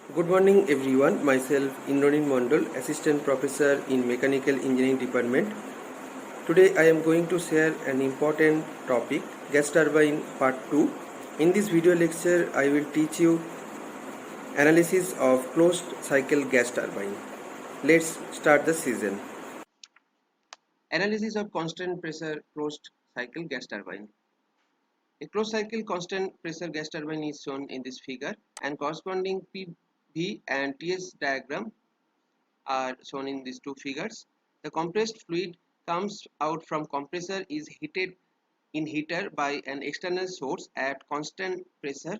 Good morning everyone. Myself Indranil Mondol, Assistant Professor in Mechanical Engineering Department. Today I am going to share an important topic, gas turbine part 2. In this video lecture I will teach you analysis of closed cycle gas turbine. Let's start the session. Analysis of constant pressure closed cycle gas turbine. A closed cycle constant pressure gas turbine is shown in this figure and corresponding PV and TS diagram are shown in these two figures. The compressed fluid comes out from compressor, is heated in heater by an external source at constant pressure,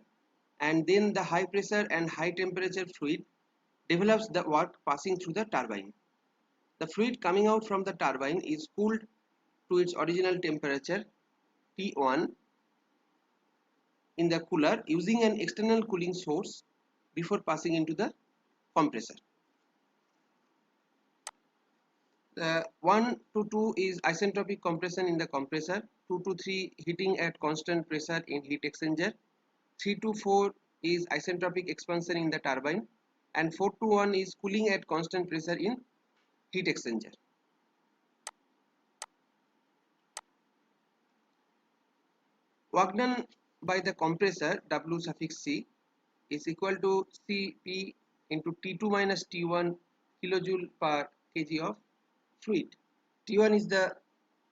and then the high pressure and high temperature fluid develops the work passing through the turbine. The fluid coming out from the turbine is cooled to its original temperature T1 in the cooler using an external cooling source before passing into the compressor. 1 to 2 is isentropic compression in the compressor, 2 to 3 heating at constant pressure in heat exchanger, 3 to 4 is isentropic expansion in the turbine, and 4 to 1 is cooling at constant pressure in heat exchanger. Work done by the compressor W suffix C is equal to Cp into T2 minus T1 kilojoule per kg of fluid. T1 is the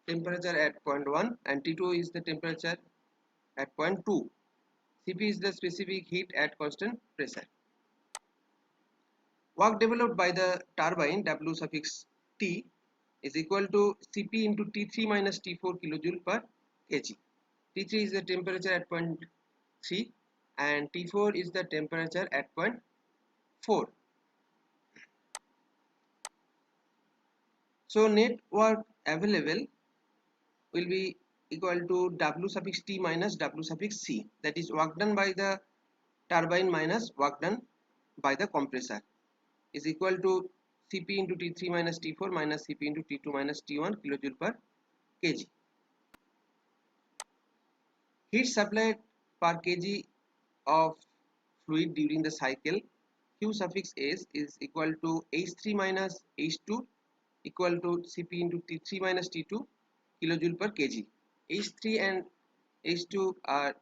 temperature at point 1 and T2 is the temperature at point 2. Cp is the specific heat at constant pressure. Work developed by the turbine W suffix T is equal to Cp into T3 minus T4 kilojoule per kg. T3 is the temperature at point 3 and T4 is the temperature at point 4. So net work available will be equal to W suffix T minus W suffix C, that is work done by the turbine minus work done by the compressor, is equal to Cp into T3 minus T4 minus Cp into T2 minus T1 kilojoule per kg. Heat supplied per kg of fluid during the cycle Q suffix S is equal to H3 minus H2 equal to Cp into T3 minus T2 kilojoule per kg. H3 and H2 are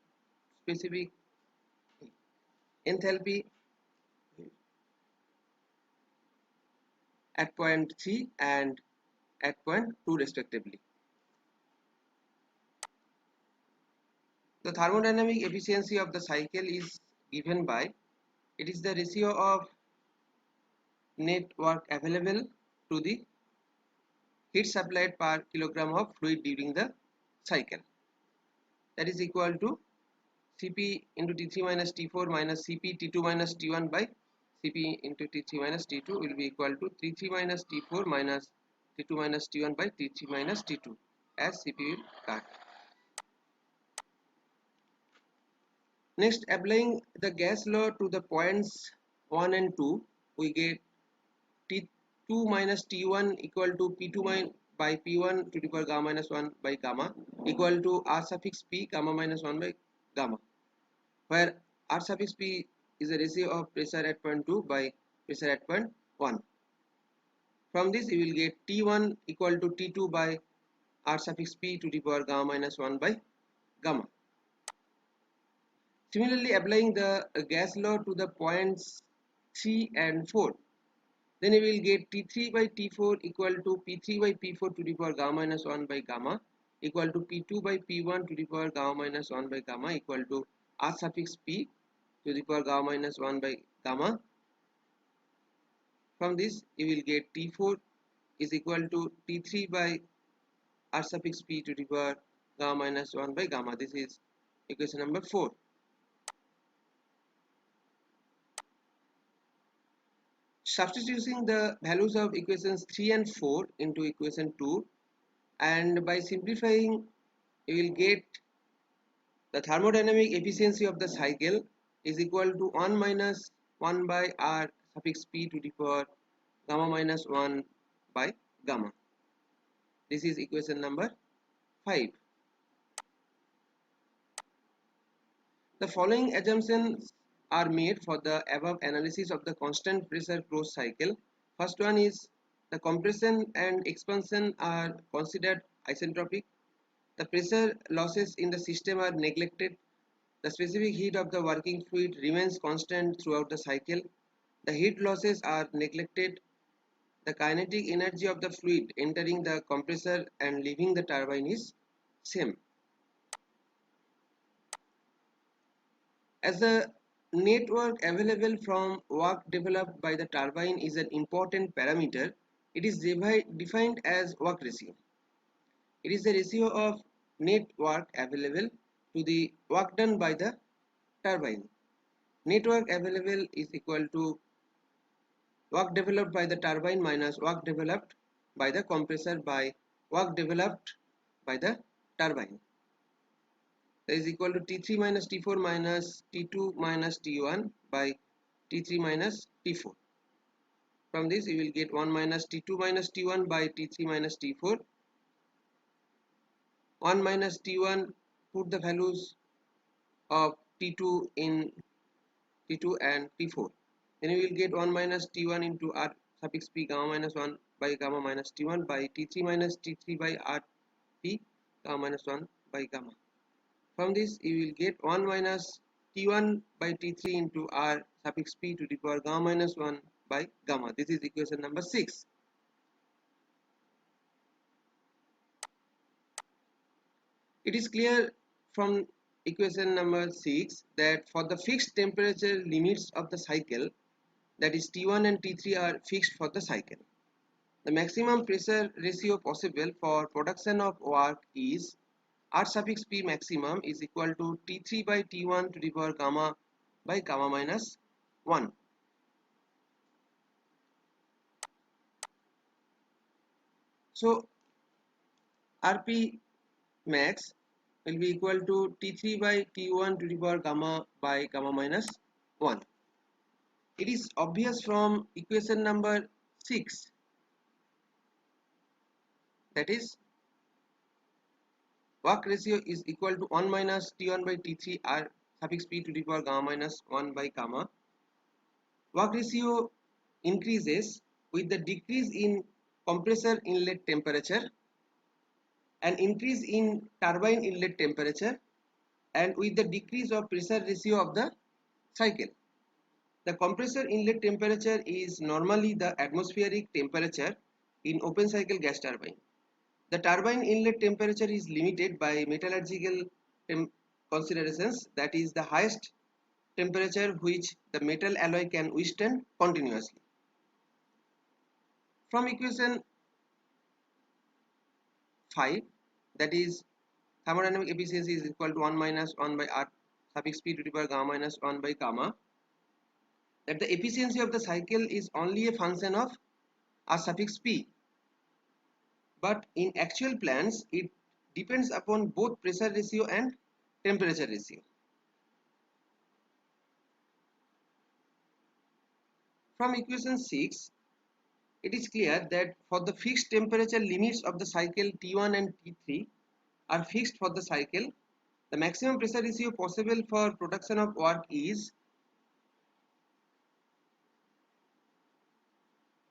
specific enthalpy at point 3 and at point 2 respectively. The thermodynamic efficiency of the cycle is given by, it is the ratio of net work available to the heat supplied per kilogram of fluid during the cycle, that is equal to Cp into T3 minus T4 minus Cp T2 minus T1 by Cp into T3 minus T2 will be equal to T3 minus T4 minus T2 minus T1 by T3 minus T2 as Cp will cut. Next, applying the gas law to the points 1 and 2, we get T2 minus T1 equal to P2 by P1 to the power gamma minus 1 by gamma equal to R suffix P gamma minus 1 by gamma, where R suffix P is the ratio of pressure at point 2 by pressure at point 1. From this you will get T1 equal to T2 by R suffix P to the power gamma minus 1 by gamma. Similarly, applying the gas law to the points 3 and 4, then you will get T3 by T4 equal to P3 by P4 to the power gamma minus 1 by gamma equal to P2 by P1 to the power gamma minus 1 by gamma equal to R suffix P to the power gamma minus 1 by gamma. From this you will get T4 is equal to T3 by R suffix P to the power gamma minus 1 by gamma. This is equation number 4. Substituting the values of equations 3 and 4 into equation 2, and by simplifying you will get the thermodynamic efficiency of the cycle is equal to 1 minus 1 by R suffix P to the power gamma minus 1 by gamma. This is equation number 5. The following assumptions are made for the above analysis of the constant pressure closed cycle. First one is the compression and expansion are considered isentropic. The pressure losses in the system are neglected. The specific heat of the working fluid remains constant throughout the cycle. The heat losses are neglected. The kinetic energy of the fluid entering the compressor and leaving the turbine is same. As the net work available from work developed by the turbine is an important parameter, it is defined as work ratio. It is the ratio of net work available to the work done by the turbine. Net work available is equal to work developed by the turbine minus work developed by the compressor by work developed by the turbine. That is equal to T3 minus T4 minus T2 minus T1 by T3 minus T4. From this you will get 1 minus T2 minus T1 by T3 minus T4. 1 minus T1, put the values of T2 in T2 and T4. Then you will get 1 minus T1 into R suffix P gamma minus 1 by gamma minus T1 by T3 minus T3 by R P gamma minus 1 by gamma. From this you will get 1 minus T1 by T3 into R suffix P to the power gamma minus 1 by gamma. This is equation number 6. It is clear from equation number 6 that for the fixed temperature limits of the cycle, that is T1 and T3 are fixed for the cycle. The maximum pressure ratio possible for production of work is R suffix P maximum is equal to T3 by T1 to the power gamma by gamma minus 1. So RP max will be equal to T3 by T1 to the power gamma by gamma minus 1. It is obvious from equation number 6, that is work ratio is equal to 1 minus T1 by T3 R suffix P to the power gamma minus 1 by gamma. Work ratio increases with the decrease in compressor inlet temperature, an increase in turbine inlet temperature, and with the decrease of pressure ratio of the cycle. The compressor inlet temperature is normally the atmospheric temperature in open cycle gas turbine. The turbine inlet temperature is limited by metallurgical considerations, that is the highest temperature which the metal alloy can withstand continuously. From equation 5, that is thermodynamic efficiency is equal to 1 minus 1 by R suffix P to the power gamma minus 1 by gamma, that the efficiency of the cycle is only a function of R suffix P, but in actual plants it depends upon both pressure ratio and temperature ratio. From equation 6, it is clear that for the fixed temperature limits of the cycle T1 and T3 are fixed for the cycle, the maximum pressure ratio possible for production of work is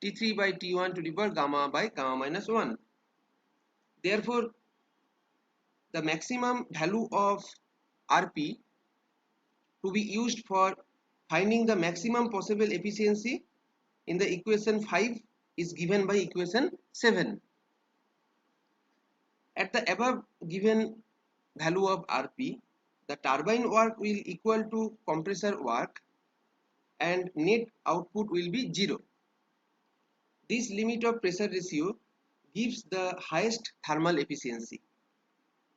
T3 by T1 to the power gamma by gamma minus 1. Therefore, the maximum value of RP to be used for finding the maximum possible efficiency in the equation 5 is given by equation 7. At the above given value of RP, the turbine work will equal to compressor work and net output will be 0. This limit of pressure ratio gives the highest thermal efficiency.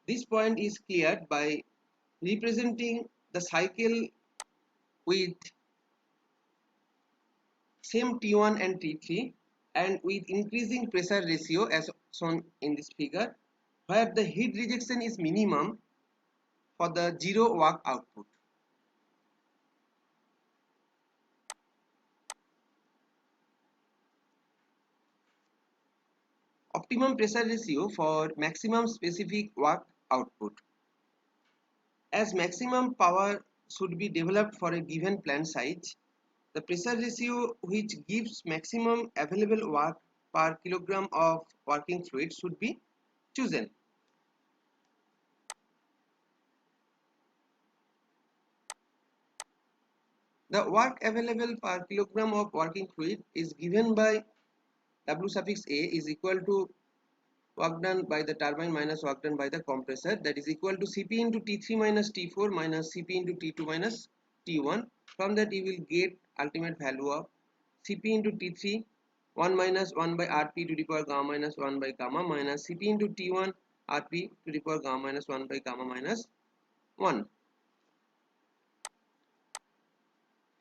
This point is cleared by representing the cycle with same T1 and T3 and with increasing pressure ratio as shown in this figure, where the heat rejection is minimum for the 0 work output. Optimum pressure ratio for maximum specific work output. As maximum power should be developed for a given plant size. The pressure ratio which gives maximum available work per kilogram of working fluid should be chosen. The work available per kilogram of working fluid is given by W suffix A is equal to work done by the turbine minus work done by the compressor, that is equal to Cp into T3 minus T4 minus Cp into T2 minus T1. From that you will get ultimate value of Cp into T3 1 minus 1 by Rp to the power gamma minus 1 by gamma minus Cp into T1 Rp to the power gamma minus 1 by gamma minus 1.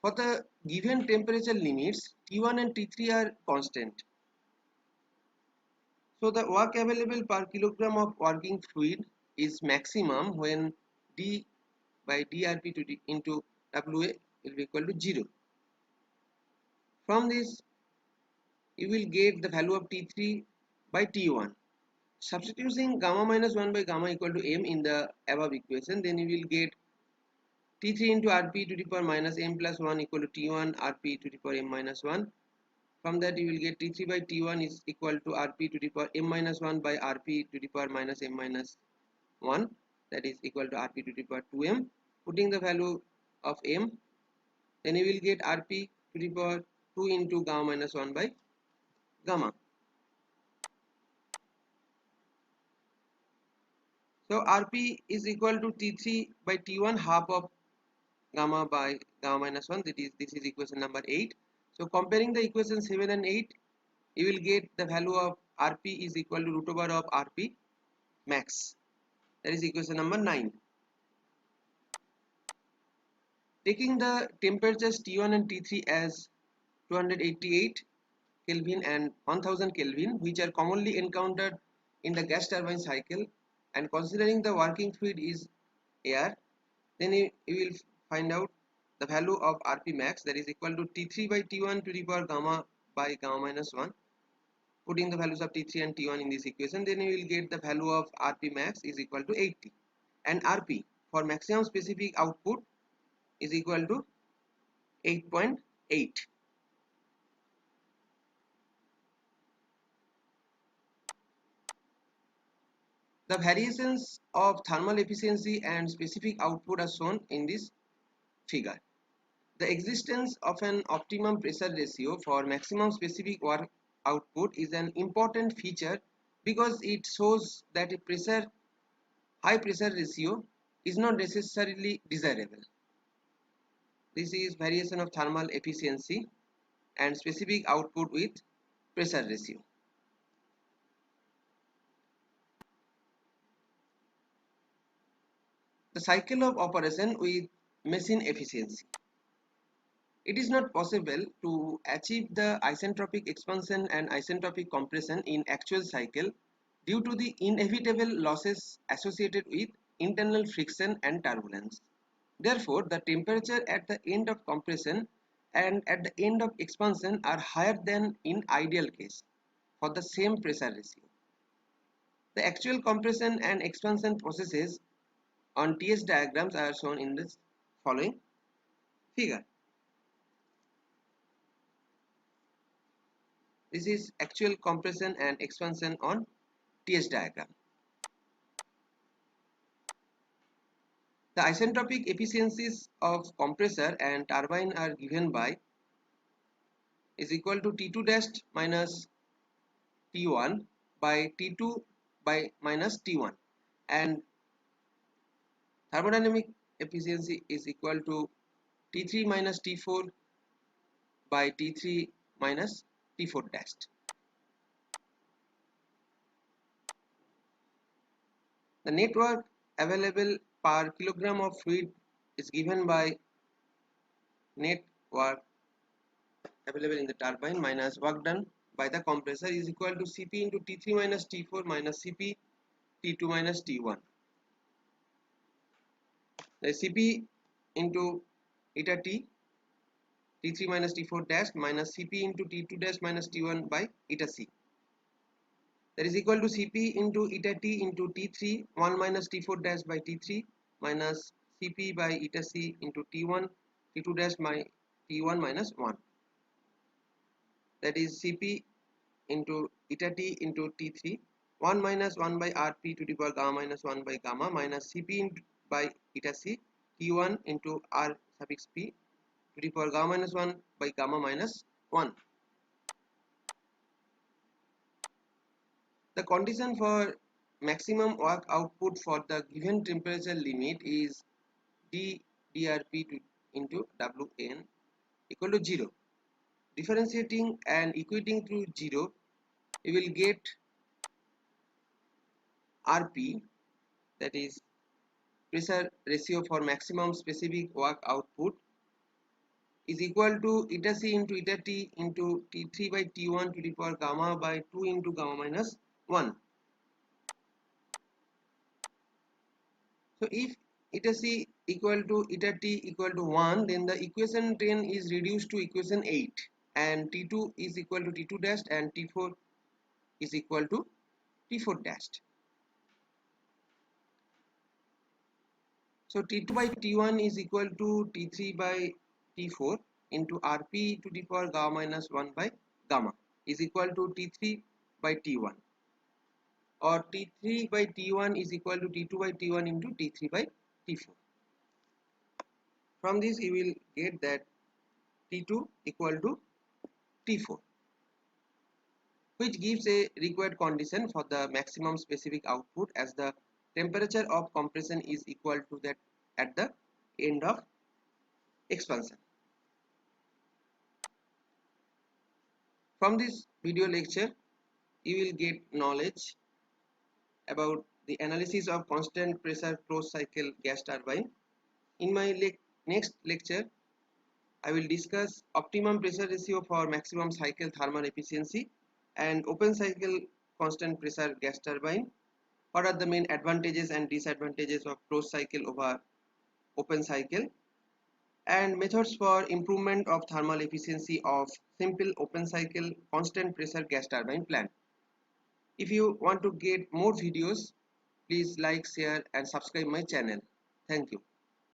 For the given temperature limits, T1 and T3 are constant. So the work available per kilogram of working fluid is maximum when D by drp to d into Wa will be equal to 0. From this you will get the value of T3 by T1. Substituting gamma minus 1 by gamma equal to m in the above equation, then you will get T3 into Rp to the power minus m plus 1 equal to T1 Rp to the power m minus 1. From that you will get T3 by T1 is equal to Rp to the power m minus 1 by Rp to the power minus m minus 1, that is equal to Rp to the power 2m. Putting the value of m, then you will get Rp to the power 2 into gamma minus 1 by gamma. So Rp is equal to T3 by T1 half of gamma by gamma minus 1, that is this is equation number 8. So comparing the equation 7 and 8, you will get the value of Rp is equal to root over of Rp max, that is equation number 9. Taking the temperatures T1 and T3 as 288 Kelvin and 1000 Kelvin, which are commonly encountered in the gas turbine cycle, and considering the working fluid is air, then you will find out the value of Rp max, that is equal to T3 by T1 to the power gamma by gamma minus 1. Putting the values of T3 and T1 in this equation, then you will get the value of Rp max is equal to 80, and Rp for maximum specific output is equal to 8.8. The variations of thermal efficiency and specific output are shown in this figure. The existence of an optimum pressure ratio for maximum specific work output is an important feature because it shows that a high pressure ratio is not necessarily desirable. This is variation of thermal efficiency and specific output with pressure ratio. The cycle of operation with machine efficiency. It is not possible to achieve the isentropic expansion and isentropic compression in actual cycle due to the inevitable losses associated with internal friction and turbulence. Therefore, the temperature at the end of compression and at the end of expansion are higher than in ideal case for the same pressure ratio. The actual compression and expansion processes on TS diagrams are shown in this following figure. This is actual compression and expansion on TS diagram. The isentropic efficiencies of compressor and turbine are given by is equal to T2 dash minus T1 by T2 by minus T1, and thermodynamic efficiency is equal to T3 minus T4 by T3 minus T4 dash. The net work available per kilogram of fluid is given by net work available in the turbine minus work done by the compressor is equal to Cp into T3 minus T4 minus Cp T2 minus T1. The Cp into eta T T3 minus T4 dash minus Cp into T2 dash minus T1 by eta C. That is equal to Cp into eta T into T3 1 minus T4 dash by T3 minus Cp by eta C into T1 T2 dash my T1 minus 1, that is Cp into eta T into T3 1 minus 1 by Rp to the power gamma minus 1 by gamma minus Cp by eta C T1 into R suffix P to the power gamma minus 1 by gamma minus 1. The condition for maximum work output for the given temperature limit is d drp into Wn equal to 0. Differentiating and equating through 0, you will get Rp, that is pressure ratio for maximum specific work output, is equal to eta C into eta T into T3 by T1 to the power gamma by 2 into gamma minus 1. So if eta C equal to eta T equal to 1, then the equation 10 is reduced to equation 8, and T2 is equal to T2 dash and T4 is equal to T4 dash. So T2 by T1 is equal to T3 by T4 into Rp to the power gamma minus 1 by gamma is equal to T3 by T1, or T3 by T1 is equal to T2 by T1 into T3 by T4. From this you will get that T2 equal to T4, which gives a required condition for the maximum specific output, as the temperature of compression is equal to that at the end of expansion. From this video lecture, you will get knowledge about the analysis of constant pressure closed cycle gas turbine. In my next lecture, I will discuss optimum pressure ratio for maximum cycle thermal efficiency and open cycle constant pressure gas turbine. What are the main advantages and disadvantages of closed cycle over open cycle, and methods for improvement of thermal efficiency of simple open cycle constant pressure gas turbine plant. If you want to get more videos, please like, share and subscribe my channel. Thank you.